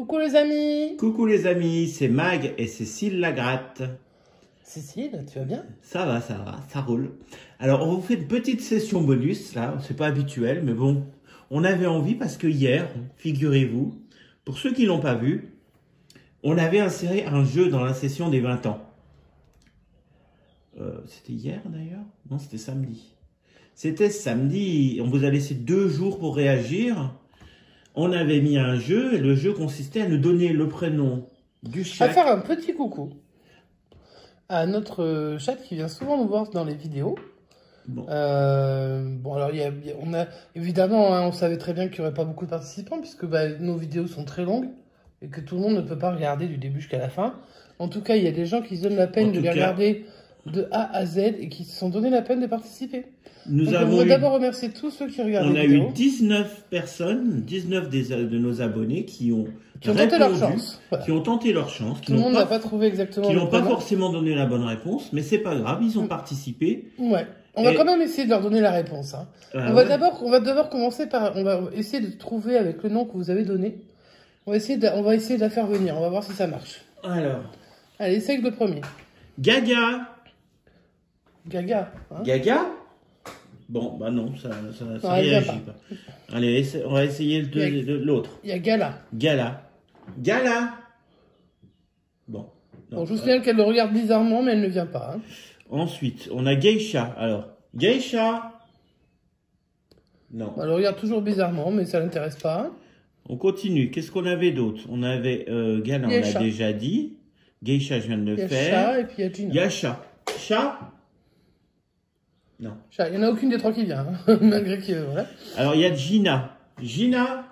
Coucou les amis. Coucou les amis, c'est Mag et Cécile Lagratte. Cécile, tu vas bien? Ça va, ça roule. Alors on vous fait une petite session bonus, là, c'est pas habituel, mais bon, on avait envie parce que hier, figurez-vous, pour ceux qui l'ont pas vu, on avait inséré un jeu dans la session des 20 ans. C'était hier d'ailleurs? Non, c'était samedi. C'était samedi, on vous a laissé 2 jours pour réagir. On avait mis un jeu et le jeu consistait à nous donner le prénom du chat. À faire un petit coucou à notre chat qui vient souvent nous voir dans les vidéos. Bon, Alors on a évidemment, on savait très bien qu'il n'y aurait pas beaucoup de participants puisque nos vidéos sont très longues et que tout le monde ne peut pas regarder du début jusqu'à la fin. En tout cas, il y a des gens qui se donnent la peine de les regarder de A à Z et qui se sont donné la peine de participer. On va d'abord remercier tous ceux qui regardent les vidéos. On a eu 19 personnes, 19 de nos abonnés qui ont tenté leur chance. Voilà. Qui ont tenté leur chance. Tout le monde n'a pas trouvé exactement. Qui n'ont pas forcément donné la bonne réponse, mais c'est pas grave, ils ont participé. Ouais. On va quand même essayer de leur donner la réponse. Hein. On va d'abord commencer par, on va essayer de trouver avec le nom que vous avez donné. On va essayer de la faire venir. On va voir si ça marche. Alors. Allez, essaye le premier. Gaga. Gaga. Hein? Gaga. Bon, bah non, ça réagit pas. Allez, on va essayer l'autre. Il y a Gala. Gala. Gala. Bon. Bon, je vous signale qu'elle le regarde bizarrement, mais elle ne vient pas. Hein. Ensuite, on a Geisha. Alors, Geisha. Non. Elle le regarde toujours bizarrement, mais ça l'intéresse pas. On continue. Qu'est-ce qu'on avait d'autre? On avait Gala, on l'a déjà dit. Geisha, je viens de le faire. Il y a Chat et puis il y a Gina. Il y a Chat. Chat. Non. Chat, il n'y en a aucune des trois qui vient, hein. Malgré que, voilà. Alors, il y a Gina. Gina.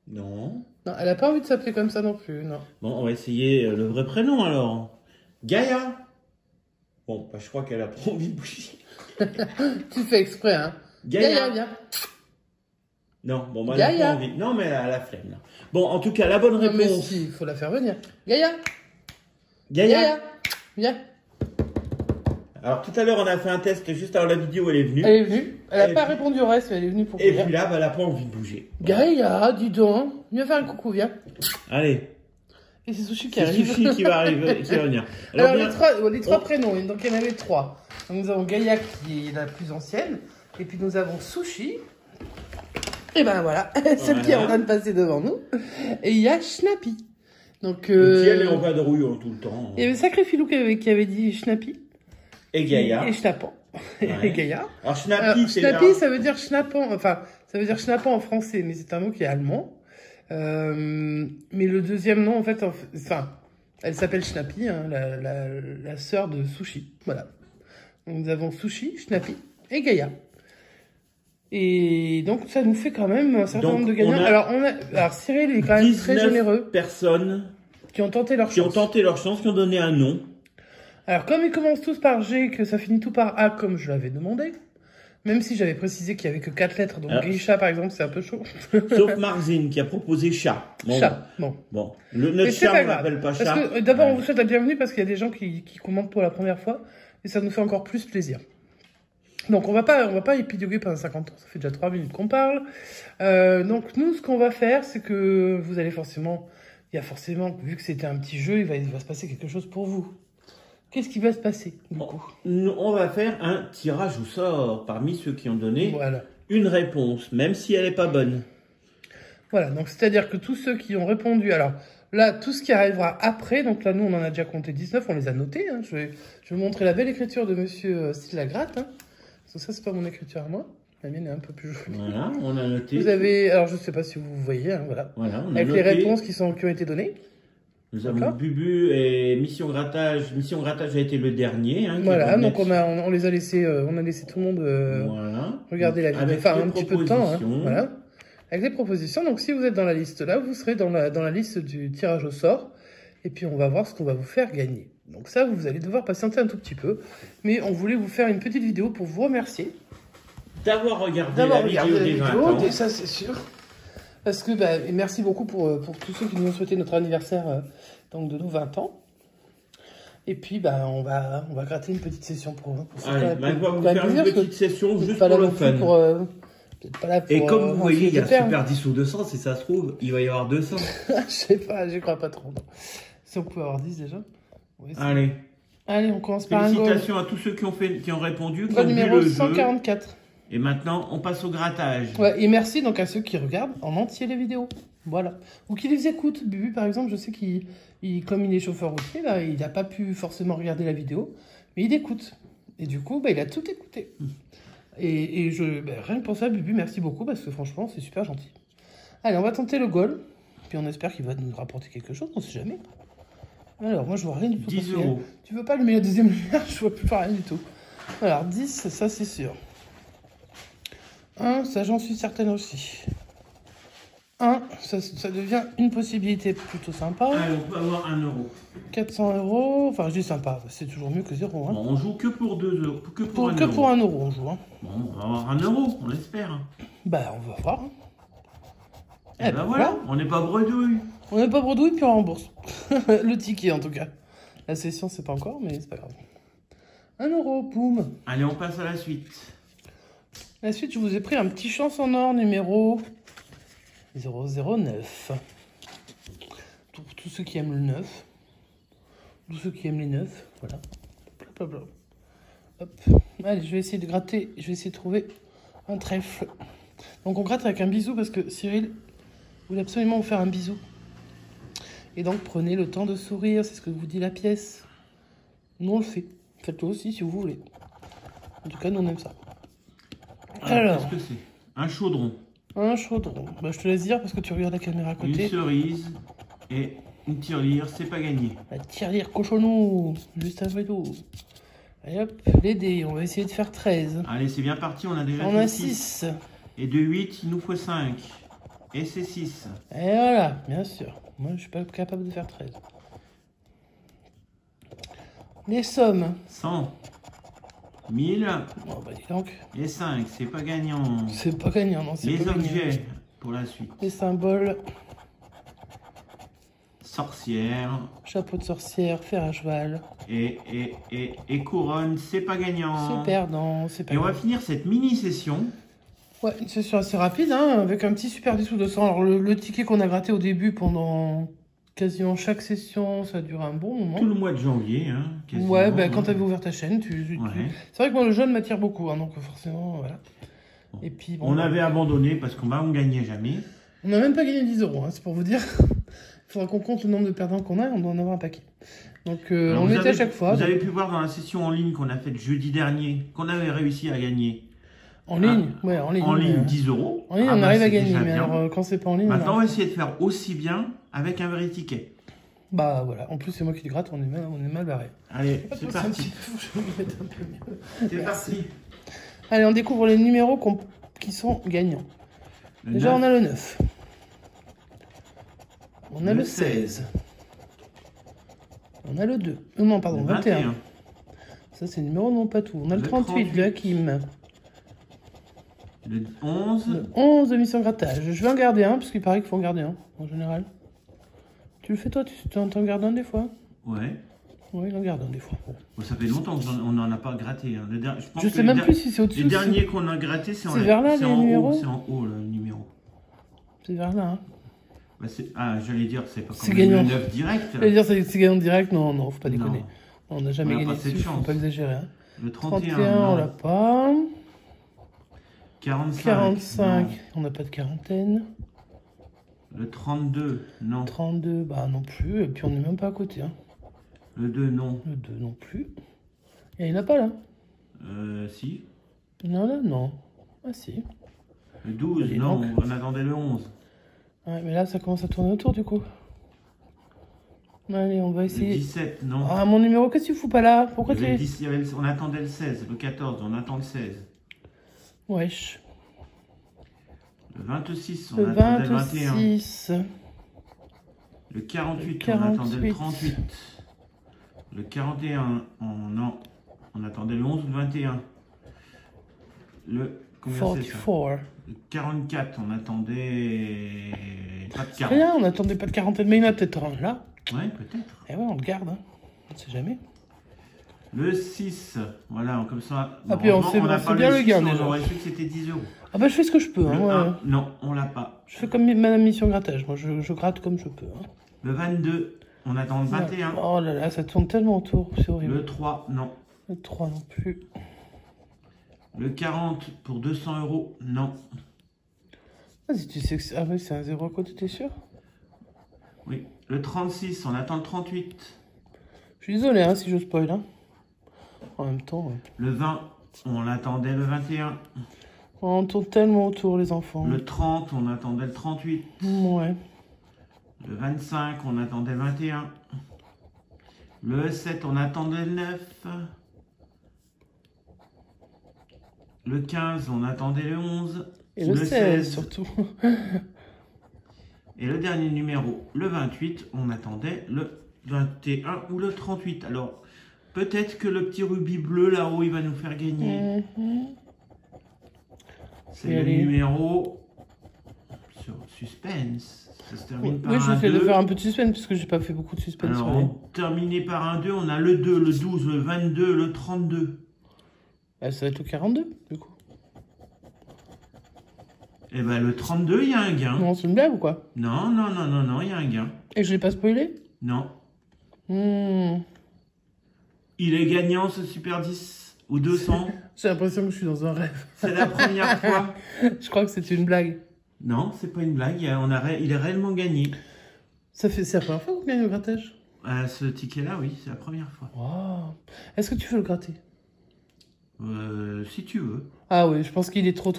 Non. Non, elle n'a pas envie de s'appeler comme ça non plus, non. Bon, on va essayer le vrai prénom, alors. Gaïa. Bon, bah, je crois qu'elle a pas envie de bouger. Tu fais exprès, hein. Gaïa, viens. Non, bon, bah, elle n'a pas envie. Non, mais elle a la flemme, là. Bon, en tout cas, la bonne réponse. Non, mais si, il faut la faire venir. Gaïa. Gaïa. Viens. Alors, tout à l'heure, on a fait un test juste avant la vidéo, elle est venue. Elle est venue. Elle n'a pas répondu au reste, mais elle est venue pour Et puis là, bah, elle n'a pas envie de bouger. Gaïa, dis donc. Viens faire un coucou, viens. Allez. Et c'est Sushi qui arrive. C'est Sushi qui va arriver, qui va venir. Alors les trois prénoms, donc il y en avait 3. Donc, nous avons Gaïa qui est la plus ancienne. Et puis nous avons Sushi. Et ben voilà, celle qui est en train de passer devant nous. Et il y a Schnappy. Donc, qui elle est en vadrouille tout le temps. Il y avait Sacré Filou qui avait dit Schnappy. Et Gaïa. Et Schnappant. Ouais. Et Gaïa. Alors Schnappy, c'est Schnappy, ça veut dire schnappant. Enfin, ça veut dire schnappant en français, mais c'est un mot qui est allemand. Mais le deuxième nom, en fait, elle s'appelle Schnappy, hein, la sœur de Sushi. Voilà. Donc, nous avons Sushi, Schnappy et Gaïa. Et donc, ça nous fait quand même un certain nombre de gagnants. Alors, Cyril est quand même très généreux. Personnes qui ont tenté leur chance. Qui ont tenté leur chance, qui ont donné un nom. Alors, comme ils commencent tous par G, que ça finit tout par A, comme je l'avais demandé, même si j'avais précisé qu'il n'y avait que 4 lettres, donc Geisha, par exemple, c'est un peu chaud. Sauf Marzine, qui a proposé Chat. Bon, Chat, bon. Notre chat, on l'appelle pas Chat. D'abord, on vous souhaite la bienvenue parce qu'il y a des gens qui commentent pour la première fois, et ça nous fait encore plus plaisir. Donc, on va pas épiloguer pendant 50 ans, ça fait déjà 3 minutes qu'on parle. Donc, nous, ce qu'on va faire, c'est que vous allez forcément, vu que c'était un petit jeu, il va se passer quelque chose pour vous. Qu'est-ce qui va se passer, du coup? On va faire un tirage au sort parmi ceux qui ont donné une réponse, même si elle n'est pas bonne. Voilà, donc c'est-à-dire que tous ceux qui ont répondu, alors là, tout ce qui arrivera après, donc là, nous, on en a déjà compté 19, on les a notés. Hein, je vais vous montrer la belle écriture de Monsieur Cécile Lagratte. Hein, parce que ça, c'est pas mon écriture à moi. La mienne est un peu plus jolie. Voilà, on a noté. Vous avez, alors je sais pas si vous voyez, hein, voilà. Avec les réponses qui ont été données. Nous avons Bubu et Mission Grattage. Mission Grattage a été le dernier. Hein, voilà, donc on les a laissés, on a laissé tout le monde regarder la vidéo. Enfin, un petit peu de temps. Hein, voilà. Avec les propositions. Donc, si vous êtes dans la liste là, vous serez dans la liste du tirage au sort. Et puis, on va voir ce qu'on va vous faire gagner. Donc ça, vous allez devoir patienter un tout petit peu. Mais on voulait vous faire une petite vidéo pour vous remercier. D'avoir regardé la vidéo des 20 ans. Et ça, c'est sûr. Parce que, et merci beaucoup pour tous ceux qui nous ont souhaité notre anniversaire donc de nos 20 ans. Et puis, on va gratter une petite session pour Allez, on va vous faire une petite session juste pour le fun. Peut-être pas là pour, Et comme vous voyez, il y a faire. Super 10 ou 200, si ça se trouve, il va y avoir 200. Je sais pas, j'y crois pas trop. Non. Si on pouvait avoir 10 déjà. Oui, Allez. Allez, on commence par un goal. Félicitations à tous ceux qui ont répondu, qui Goal ont vu numéro le 144. jeu. Et maintenant, on passe au grattage. Ouais, et merci donc à ceux qui regardent en entier les vidéos. Voilà. Ou qui les écoutent. Bubu, par exemple, je sais comme il est chauffeur routier, là, il n'a pas pu forcément regarder la vidéo, mais il écoute. Et du coup, bah, il a tout écouté. Et rien que pour ça, Bubu, merci beaucoup, parce que franchement, c'est super gentil. Allez, on va tenter le goal. Puis on espère qu'il va nous rapporter quelque chose, on sait jamais. Alors, moi, je vois rien du tout. 10 euros. Tu veux pas allumer la deuxième lumière? Je vois plus rien du tout. Alors, 10, ça, c'est sûr. 1, ça, j'en suis certaine aussi. 1, ça devient une possibilité plutôt sympa. Allez, on peut avoir 1 euro. 400 euros, enfin, je dis sympa, c'est toujours mieux que 0. Hein. Bon, on joue que pour 2 euros. Que pour 1 Que euro. pour 1 euro, on joue. Hein. Bon, on va avoir 1 euro, on l'espère. Bah, on va voir. Hein. Et ben voilà, on n'est pas bredouille. On n'est pas bredouille, puis on rembourse. Le ticket, en tout cas. La session, c'est pas encore, mais c'est pas grave. 1 euro, boum. Allez, on passe à la suite. La suite, je vous ai pris un petit chance en or numéro 009. Pour tous ceux qui aiment le 9. Tous ceux qui aiment les 9. Voilà. Hop. Allez, je vais essayer de gratter. Je vais essayer de trouver un trèfle. Donc, on gratte avec un bisou parce que Cyril voulait absolument vous faire un bisou. Et donc, prenez le temps de sourire. C'est ce que vous dit la pièce. Nous, on le fait. Faites-le aussi si vous voulez. En tout cas, nous, on aime ça. Alors, qu'est-ce que c'est? Un chaudron. Un chaudron. Bah, je te laisse dire parce que tu regardes la caméra à côté. Une cerise et une tirelire, c'est pas gagné. La tirelire cochonou, juste un vélo. Allez hop, les dés, on va essayer de faire 13. Allez, c'est bien parti, on a déjà On fait a 6. 6. Et de 8, il nous faut 5. Et c'est 6. Et voilà, bien sûr. Moi, je suis pas capable de faire 13. Les sommes. 100. 1000. Oh, bah dis donc. Et 5, c'est pas gagnant. C'est pas gagnant, non, c'est Les pas gagnant. objets, pour la suite. Les symboles. Sorcière. Chapeau de sorcière, fer à cheval. Et couronne, c'est pas gagnant. C'est perdant, c'est pas Et on va grave. finir cette mini-session. Ouais, une session assez rapide, hein, avec un petit super 10 ou 200. Alors, le ticket qu'on a gratté au début pendant quasiment chaque session, ça dure un bon moment. Tout le mois de janvier, hein, quasiment, Ouais, bah, quand hein. tu avais ouvert ta chaîne, Ouais. c'est vrai que moi, le jaune m'attire beaucoup, hein, donc forcément, voilà. Et puis, bon, On avait abandonné parce qu'on ne gagnait jamais. on n'a même pas gagné 10 euros, hein, c'est pour vous dire. Il faudra qu'on compte le nombre de perdants qu'on a, on doit en avoir un paquet. Donc, Alors, on vous était à avez- chaque fois. Vous avez pu voir dans la session en ligne qu'on a faite jeudi dernier, qu'on avait réussi à gagner. En ligne, ouais, en ligne. En ligne, mais, 10 euros. en ligne, Ah on bah, arrive à c'est gagner, déjà mais bien. alors, quand c'est pas en ligne, Maintenant, on on va arrive. essayer de faire aussi bien avec un vrai ticket. Bah, voilà. En plus, c'est moi qui le gratte, on est mal barré. Allez, Hop, c'est c'est un parti. petit peu, je vais me mettre un peu mieux. C'est Merci. parti. Allez, on découvre les numéros qui sont gagnants. Le Déjà, 9, on a le 9. On a Le le 16. On a le 2. Non, pardon, le 21. Ça, c'est le numéro non pas tout. On a le Le 38 de Hakim. Le 11. Le 11 de mission grattage. Je vais en garder un, parce qu'il paraît qu'il faut en garder un, en général. Tu le fais toi, tu en gardes un des fois? Ouais. Oui, il en garde un des fois. Bon. Bon, ça fait longtemps qu'on n'en a pas gratté. Hein. pense Je que sais même plus si c'est au-dessus. Les derniers qu'on a grattés, c'est C'est vers là, c'est les en numéros haut. C'est en haut, le numéro. C'est vers là, hein. Bah, j'allais dire, c'est pas C'est comme gagnant. le 9 direct. Je veux dire, c'est gagnant direct. Non, non, faut pas déconner. Non. On n'a jamais On n'a gagné pas cette dessus, faut chance. pas exagérer. Hein. Le 31, 31, on non. l'a pas. 45, 45, non. on n'a pas de quarantaine. Le 32, non. 32, bah non plus. Et puis on n'est même pas à côté. Hein. Le 2, non. Le 2 non plus. Et il n'y en a pas là. Si. Non, là, non. Ah si. Le 12, Et non. donc On attendait le 11. Ouais, mais là, ça commence à tourner autour du coup. Allez, on va Le essayer. 17, non. Ah, mon numéro, qu'est-ce que tu fous pas là? Pourquoi Il y avait le tu es... 10, on attendait le 16. Le 14, on attend le 16. Wesh. Le 26, on Le attendait le 21. 26. Le 48, Le on attendait le 48. 38. Le 41, non. On attendait le 11 ou le 21. Le... Combien c'est ça? 44. Le 44, on attendait pas de 40. Rien, on n'attendait pas de quarantaine, mais il y en a peut-être un là. Ouais, peut-être. Eh ouais, on le garde, hein. On ne sait jamais. Le 6, voilà, comme ça. Ah, puis on sait n'a pas bien le gain, 6, déjà. on aurait su que c'était 10 euros. Ah bah je fais ce que je peux. Le Hein, 1, ouais. non, on l'a pas. Je fais comme Madame Mission Grattage. Moi, je gratte comme je peux. Hein. Le 22, on attend le 21. Oh là là, ça tourne tellement autour. C'est horrible. Le 3, non. Le 3 non plus. Le 40 pour 200 euros, non. Vas-y, tu sais que ah oui, c'est un 0 à côté, t'es sûr? Oui. Le 36, on attend le 38. Je suis désolé hein, si je spoil. Hein. En même temps, Le 20, on l'attendait le 21. on tourne tellement autour, les enfants. Le 30, on attendait le 38. Ouais. Le 25, on attendait le 21. Le 7, on attendait le 9. Le 15, on attendait le 11. Et le 16 surtout. Et le dernier numéro, le 28, on attendait le 21 ou le 38. Alors, peut-être que le petit rubis bleu là-haut, il va nous faire gagner. C'est le numéro sur suspense. Ça se termine par oui, un 2. j'essaie de faire un peu de suspense parce que j'ai pas fait beaucoup de suspense. Alors, on terminé par un 2, on a le 2, le 12, le 22, le 32. Ah, ça va être au 42, du coup. Et ben le 32, il y a un gain. Non, c'est une blague ou quoi? Non, non, non, non, non, il y a un gain. Et je l'ai pas spoilé? Non. Il est gagnant ce Super 10 ou 200. J'ai l'impression que je suis dans un rêve. C'est la première fois. Je crois que c'est une blague. Non, c'est pas une blague, il est réellement gagné. C'est la première fois qu'on gagne au grattage? Ce ticket-là, oui, c'est la première fois. Wow. Est-ce que tu veux le gratter? Si tu veux. Ah oui, je pense qu'il est trop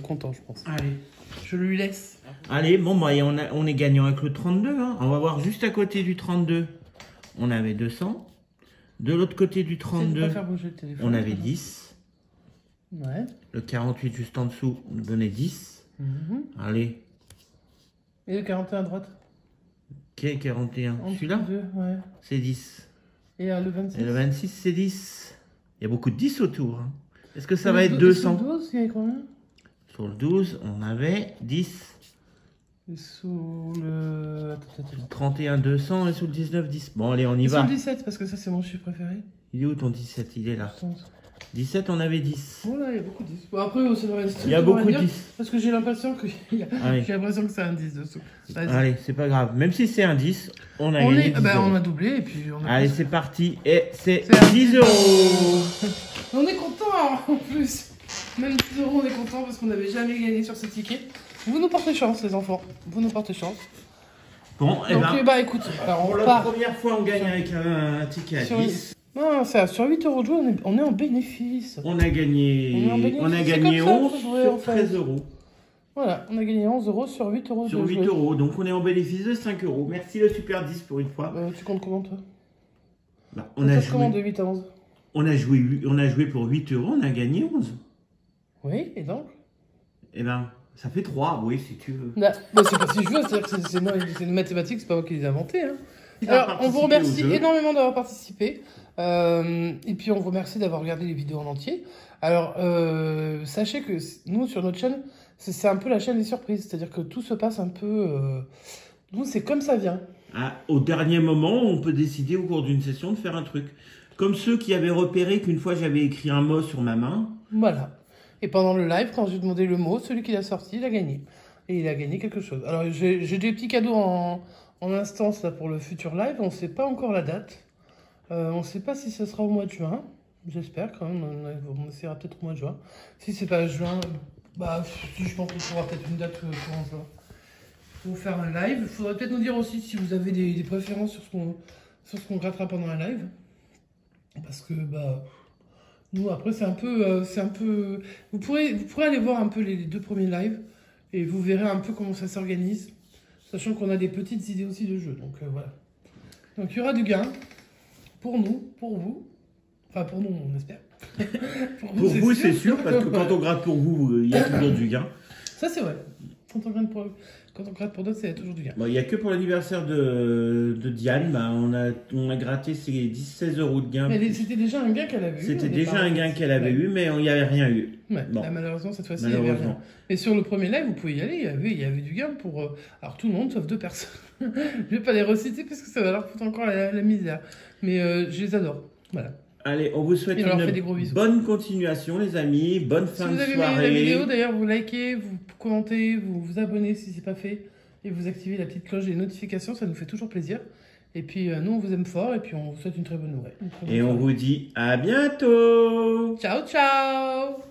content, je pense. Allez. Je lui laisse. Allez, bon, bah, on est gagnant avec le 32. Hein. On va voir juste à côté du 32. On avait 200. De l'autre côté du 32, faire bouger le téléphone, on avait 10. Ouais. Le 48 juste en dessous nous donnait 10. Allez. Et le 41 à droite? Ok, 41. Celui-là, ouais. c'est 10. Et le 26? Et le 26, c'est 10. Il y a beaucoup de 10 autour. Hein. Est-ce que ça va être 200? Sur le 12, il y avait combien? Sur le 12, on avait 10. Et sous le... Attends. 31, 200 et sous le 19, 10. Bon, allez, on y va. Sur le 17, parce que ça, c'est mon chiffre préféré. Il est où ton 17? Il est là. 17, on avait 10. Oh là, il y a beaucoup de 10. Bon, après, c'est vrai. Il y a beaucoup de 10. Parce que j'ai l'impression que c'est un 10 dessous. Allez, c'est pas grave. Même si c'est un 10, on a gagné 10 euros. On a doublé et puis on a... Allez, c'est parti. Et c'est 10 euros. On est content en plus. Même 10 euros, on est content parce qu'on n'avait jamais gagné sur ce ticket. Vous nous portez chance, les enfants. Vous nous portez chance. Bon, et bah écoute, alors pour la première fois, on gagne avec un ticket à 10. Non, sur 8 euros de jeu, on est en bénéfice. On a gagné 11 sur 13 euros. Voilà, on a gagné 11 euros sur 8 euros. Sur 8 euros, donc on est en bénéfice de 5 euros. Merci le Super 10 pour une fois. Tu comptes comment toi? On a joué comment de 8 à 11? On a joué pour 8 euros, on a gagné 11. Oui, et donc? Eh ben, ça fait 3, oui, si tu veux. Bah, c'est pas si je veux, c'est une mathématique, c'est pas moi qui les ai inventées. Hein. Alors, on vous remercie énormément d'avoir participé. Et puis, on vous remercie d'avoir regardé les vidéos en entier. Alors, sachez que nous, sur notre chaîne, c'est un peu la chaîne des surprises. C'est-à-dire que tout se passe un peu... Nous, c'est comme ça vient. Au dernier moment, on peut décider au cours d'une session de faire un truc. Comme ceux qui avaient repéré qu'une fois, j'avais écrit un mot sur ma main. Voilà. Et pendant le live, quand j'ai demandé le mot, celui qui l'a sorti, il a gagné. Et il a gagné quelque chose. Alors, j'ai des petits cadeaux en instance là, pour le futur live. On ne sait pas encore la date. On ne sait pas si ce sera au mois de juin. J'espère quand même. On essaiera peut-être au mois de juin. Si c'est pas juin, bah, je pense qu'on pourra peut-être une date courant juin pour faire un live. Il faudrait peut-être nous dire aussi si vous avez des préférences sur ce qu'on grattera pendant un live. Parce que, bah... Nous, après, c'est un peu... Vous pourrez aller voir un peu les 2 premiers lives et vous verrez un peu comment ça s'organise, sachant qu'on a des petites idées aussi de jeu. Donc, voilà. Donc, il y aura du gain pour nous, pour vous. Enfin, pour nous, on espère. Pour vous, c'est sûr, parce que quand on gratte pour vous, il y a toujours du gain. Ça, c'est vrai. Quand on gratte pour d'autres, c'est toujours du gain. Il n'y a que pour l'anniversaire de Diane, on a gratté ses 16 euros de gain. Mais c'était déjà un gain qu'elle avait eu. C'était déjà un gain qu'elle avait eu, mais il n'y avait rien eu. Ouais, bon. Là, malheureusement, cette fois-ci, il n'y avait rien. Mais sur le premier live, vous pouvez y aller, il y avait du gain pour... alors, tout le monde, sauf 2 personnes. Je ne vais pas les reciter parce que ça va leur foutre encore la misère. Mais je les adore. Voilà. Allez, on vous souhaite Et on leur fait des gros une bisous. bonne continuation, les amis. Bonne Si fin vous de avez aimé soirée. la vidéo, d'ailleurs, vous likez, vous commentez, vous vous abonnez si c'est pas fait. Et vous activez la petite cloche des notifications, ça nous fait toujours plaisir. Et puis, nous, on vous aime fort et puis on vous souhaite une très bonne nouvelle. Et on vous dit à bientôt. Ciao, ciao!